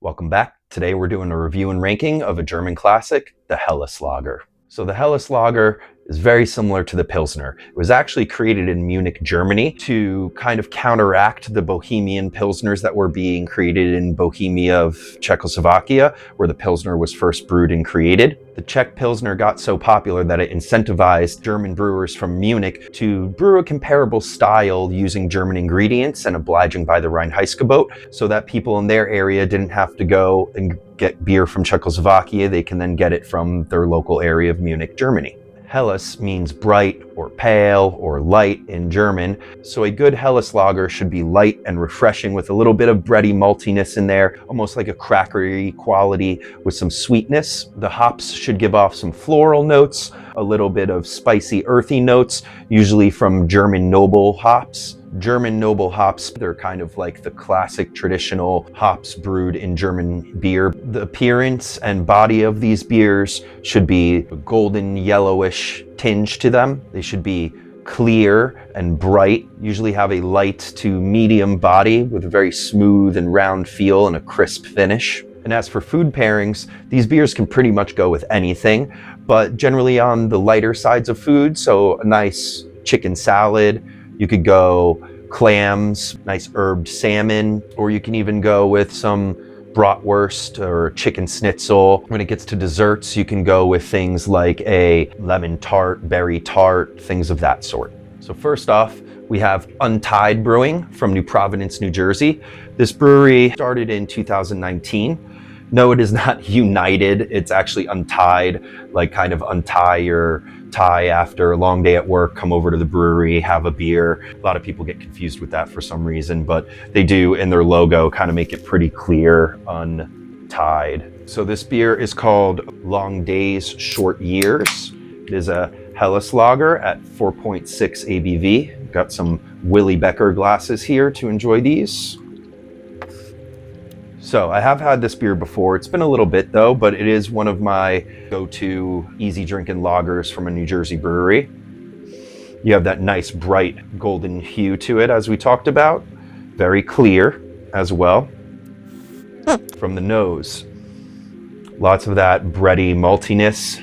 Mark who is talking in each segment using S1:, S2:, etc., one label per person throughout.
S1: Welcome back. Today we're doing a review and ranking of a German classic, the Helles Lager. So the Helles Lager is very similar to the Pilsner. It was actually created in Munich, Germany to kind of counteract the Bohemian Pilsners that were being created in Bohemia of Czechoslovakia, where the Pilsner was first brewed and created. The Czech Pilsner got so popular that it incentivized German brewers from Munich to brew a comparable style using German ingredients and obliging by the Reinheitsgebot, so that people in their area didn't have to go and get beer from Czechoslovakia. They can then get it from their local area of Munich, Germany. Helles means bright or pale or light in German, so a good Helles lager should be light and refreshing with a little bit of bready maltiness in there, almost like a crackery quality with some sweetness. The hops should give off some floral notes, a little bit of spicy earthy notes, usually from German noble hops. German noble hops, they're kind of like the classic traditional hops brewed in German beer. The appearance and body of these beers should be a golden yellowish tinge to them. They should be clear and bright, usually have a light to medium body with a very smooth and round feel and a crisp finish. And as for food pairings, these beers can pretty much go with anything, but generally on the lighter sides of food, so a nice chicken salad. You could go clams, nice herbed salmon, or you can even go with some bratwurst or chicken schnitzel. When it gets to desserts, you can go with things like a lemon tart, berry tart, things of that sort. So first off, we have Untied Brewing from New Providence, New Jersey. This brewery started in 2019. No, it is not United. It's actually Untied, like kind of untie your tie after a long day at work, come over to the brewery, have a beer. A lot of people get confused with that for some reason, but they do in their logo kind of make it pretty clear, Untied. So this beer is called Long Days, Short Years. It is a Helles lager at 4.6 ABV. Got some Willy Becker glasses here to enjoy these. So I have had this beer before. It's been a little bit though, but it is one of my go-to easy drinking lagers from a New Jersey brewery. You have that nice bright golden hue to it, as we talked about. Very clear as well. From the nose, lots of that bready maltiness,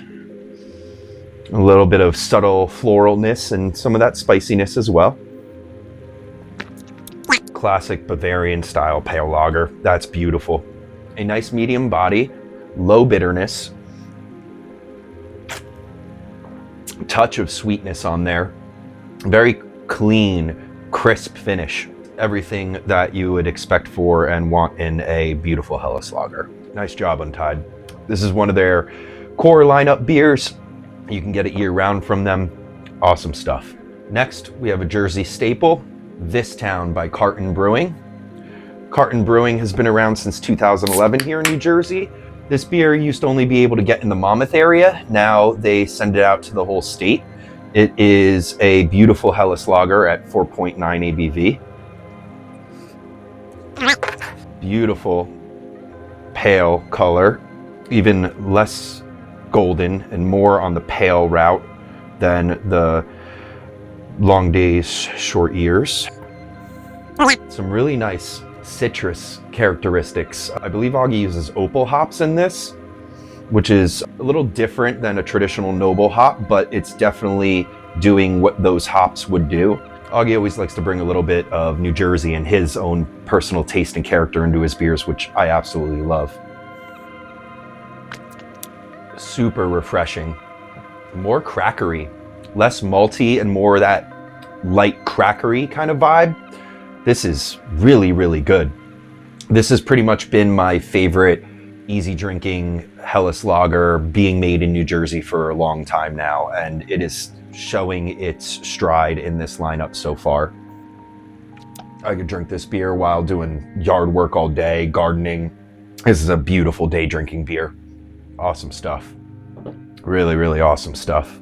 S1: a little bit of subtle floralness and some of that spiciness as well. Classic Bavarian style pale lager. That's beautiful. A nice medium body, low bitterness, touch of sweetness on there. Very clean, crisp finish. Everything that you would expect for and want in a beautiful Helles lager. Nice job, Untied. This is one of their core lineup beers. You can get it year round from them. Awesome stuff. Next, we have a Jersey staple, This Town by Carton Brewing. Carton Brewing has been around since 2011 here in New Jersey. This beer used to only be able to get in the Monmouth area. Now they send it out to the whole state. It is a beautiful Helles lager at 4.9 ABV. Beautiful pale color, even less golden and more on the pale route than the Long Days, Short Years. Some really nice citrus characteristics. I believe Augie uses opal hops in this, which is a little different than a traditional noble hop, but it's definitely doing what those hops would do. Augie always likes to bring a little bit of New Jersey and his own personal taste and character into his beers, which I absolutely love. Super refreshing. More crackery. Less malty and more that light crackery kind of vibe. This is really, really good. This has pretty much been my favorite easy drinking Helles lager being made in New Jersey for a long time now, and it is showing its stride in this lineup so far. I could drink this beer while doing yard work all day, gardening. This is a beautiful day drinking beer. Awesome stuff. Really, really awesome stuff.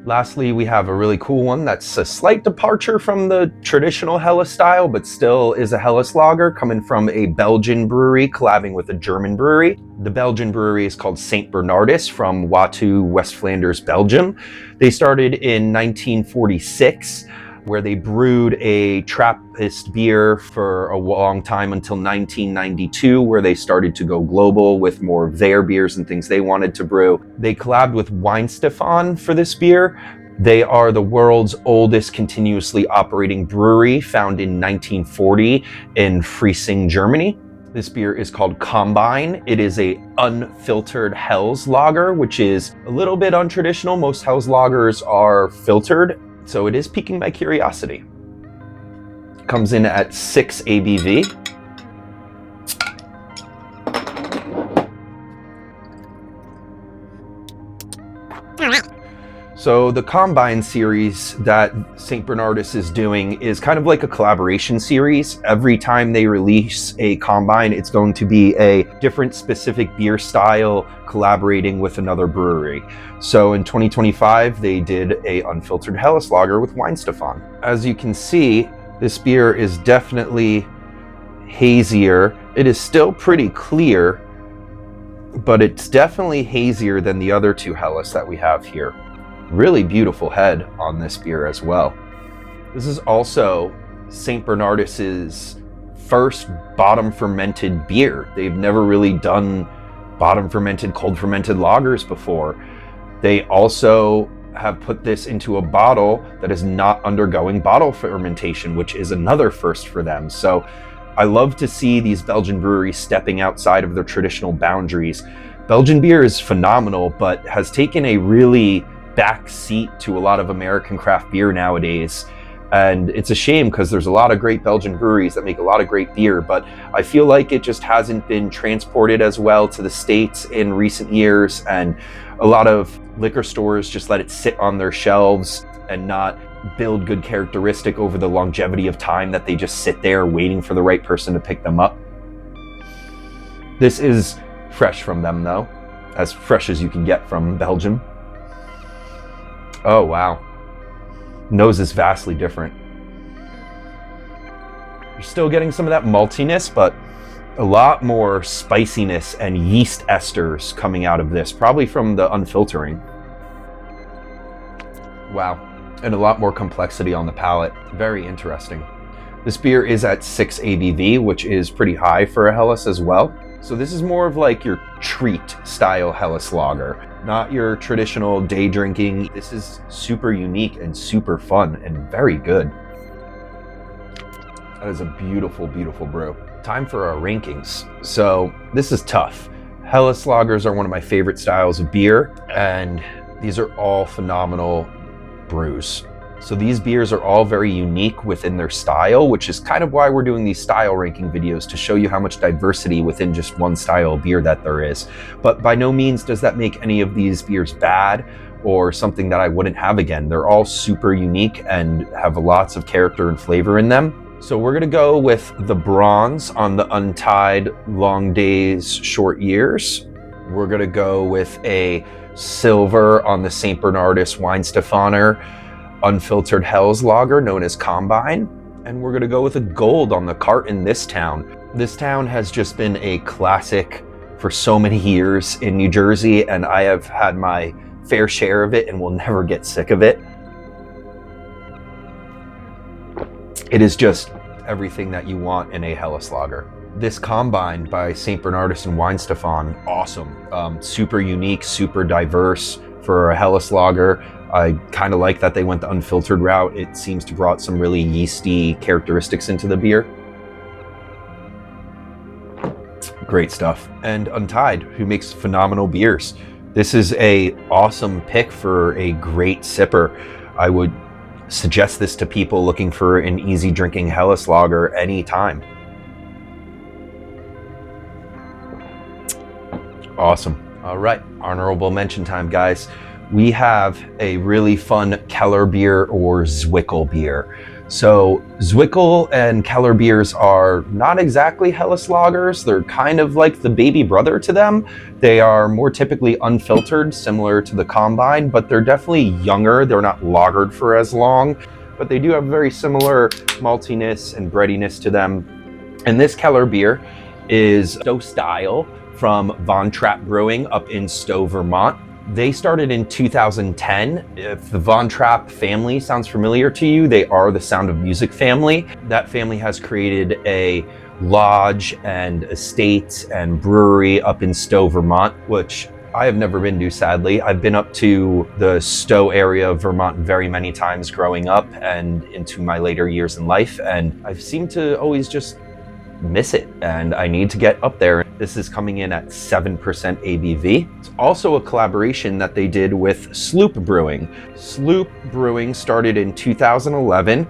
S1: Lastly, we have a really cool one that's a slight departure from the traditional Helles style, but still is a Helles lager coming from a Belgian brewery collabing with a German brewery. The Belgian brewery is called St. Bernardus from Watou, West Flanders, Belgium. They started in 1946. where they brewed a Trappist beer for a long time until 1992, where they started to go global with more of their beers and things they wanted to brew. They collabed with Weinstefan for this beer. They are the world's oldest continuously operating brewery, found in 1940 in Freising, Germany. This beer is called Combine. It is a unfiltered Helles lager, which is a little bit untraditional. Most Helles lagers are filtered, so it is piquing my curiosity. Comes in at 6 ABV. So the Combine series that St. Bernardus is doing is kind of like a collaboration series. Every time they release a Combine, it's going to be a different specific beer style collaborating with another brewery. So in 2025, they did a unfiltered Helles lager with Weinstefan. As you can see, this beer is definitely hazier. It is still pretty clear, but it's definitely hazier than the other two Helles that we have here. Really beautiful head on this beer as well. This is also St. Bernardus's first bottom fermented beer. They've never really done bottom fermented, cold fermented lagers before. They also have put this into a bottle that is not undergoing bottle fermentation, which is another first for them. So I love to see these Belgian breweries stepping outside of their traditional boundaries. Belgian beer is phenomenal, but has taken a really back seat to a lot of American craft beer nowadays. And it's a shame because there's a lot of great Belgian breweries that make a lot of great beer, but I feel like it just hasn't been transported as well to the States in recent years. And a lot of liquor stores just let it sit on their shelves and not build good characteristic over the longevity of time that they just sit there waiting for the right person to pick them up. This is fresh from them though, as fresh as you can get from Belgium. Oh wow, nose is vastly different. You're still getting some of that maltiness, but a lot more spiciness and yeast esters coming out of this, probably from the unfiltering. Wow, and a lot more complexity on the palate. Very interesting. This beer is at 6 ABV, which is pretty high for a Helles as well. So this is more of like your treat style Helles lager, not your traditional day drinking. This is super unique and super fun and very good. That is a beautiful, beautiful brew. Time for our rankings. So this is tough. Helles lagers are one of my favorite styles of beer, and these are all phenomenal brews. So these beers are all very unique within their style, which is kind of why we're doing these style ranking videos, to show you how much diversity within just one style of beer that there is. But by no means does that make any of these beers bad or something that I wouldn't have again. They're all super unique and have lots of character and flavor in them. So we're gonna go with the bronze on the Untied Long Days Short Years. We're gonna go with a silver on the St. Bernardus Weinstefaner unfiltered Helles lager known as Combine. And we're gonna go with a gold on the Cart in This Town. This town has just been a classic for so many years in New Jersey, and I have had my fair share of it and will never get sick of it. It is just everything that you want in a Helles lager. This Combine by St. Bernardus and Weinstefan, awesome. Super unique, super diverse for a Helles lager. I kind of like that they went the unfiltered route. It seems to brought some really yeasty characteristics into the beer. Great stuff. And Untied, who makes phenomenal beers. This is a awesome pick for a great sipper. I would suggest this to people looking for an easy drinking Helles lager anytime. Awesome. All right, honorable mention time, guys. We have a really fun Keller beer or Zwickel beer. So Zwickel and Keller beers are not exactly Helles lagers. They're kind of like the baby brother to them. They are more typically unfiltered, similar to the Combine, but they're definitely younger. They're not lagered for as long, but they do have very similar maltiness and breadiness to them. And this Keller beer is Stowe style from Von Trapp Brewing up in Stowe, Vermont. They started in 2010. If the Von Trapp family sounds familiar to you, they are the Sound of Music family. That family has created a lodge and estate and brewery up in Stowe, Vermont, which I have never been to, sadly. I've been up to the Stowe area of Vermont very many times growing up and into my later years in life, and I've seemed to always just miss it, and I need to get up there. This is coming in at 7% ABV. It's also a collaboration that they did with Sloop Brewing. Sloop Brewing started in 2011.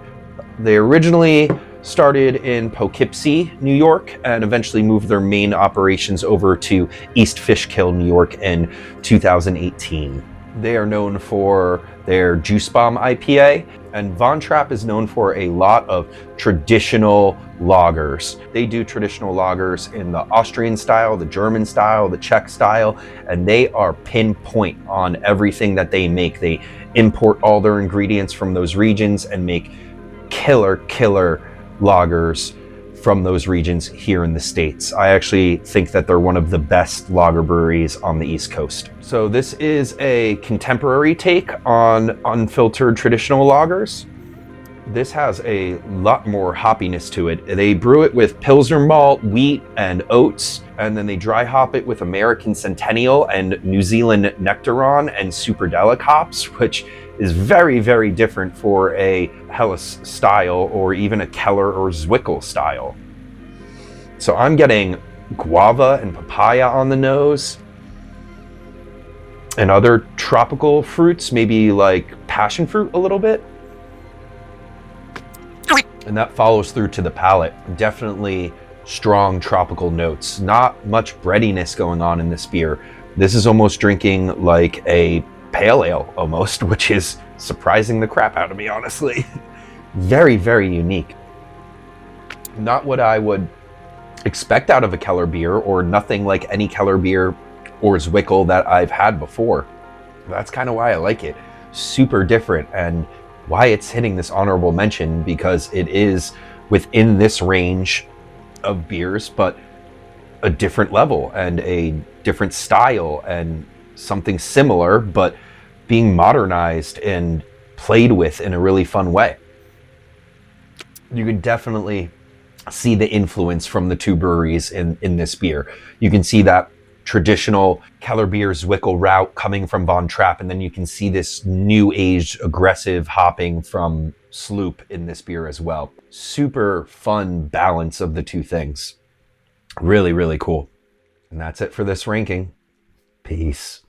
S1: They originally started in Poughkeepsie, New York, and eventually moved their main operations over to East Fishkill, New York in 2018. They are known for their Juice Bomb IPA, and Von Trapp is known for a lot of traditional lagers. They do traditional lagers in the Austrian style, the German style, the Czech style, and they are pinpoint on everything that they make. They import all their ingredients from those regions and make killer lagers from those regions here in the States. I actually think that they're one of the best lager breweries on the East Coast. So this is a contemporary take on unfiltered traditional lagers. This has a lot more hoppiness to it. They brew it with Pilsner malt, wheat, and oats, and then they dry hop it with American Centennial and New Zealand Nectaron and Superdelic hops, which is very different for a Helles style or even a Keller or Zwickel style. So I'm getting guava and papaya on the nose, and other tropical fruits, maybe like passion fruit a little bit. And that follows through to the palate. Definitely strong tropical notes. Not much breadiness going on in this beer. This is almost drinking like a pale ale almost, which is surprising the crap out of me, honestly. Very unique. Not what I would expect out of a Keller beer, or nothing like any Keller beer or Zwickel that I've had before. That's kind of why I like it. Super different, and why it's hitting this honorable mention, because it is within this range of beers, but a different level and a different style and something similar, but being modernized and played with in a really fun way. You can definitely see the influence from the two breweries in this beer. You can see that traditional Keller beer Zwickel route coming from Von Trapp, and then you can see this new age aggressive hopping from Sloop in this beer as well. Super fun balance of the two things. Really cool. And that's it for this ranking. Peace.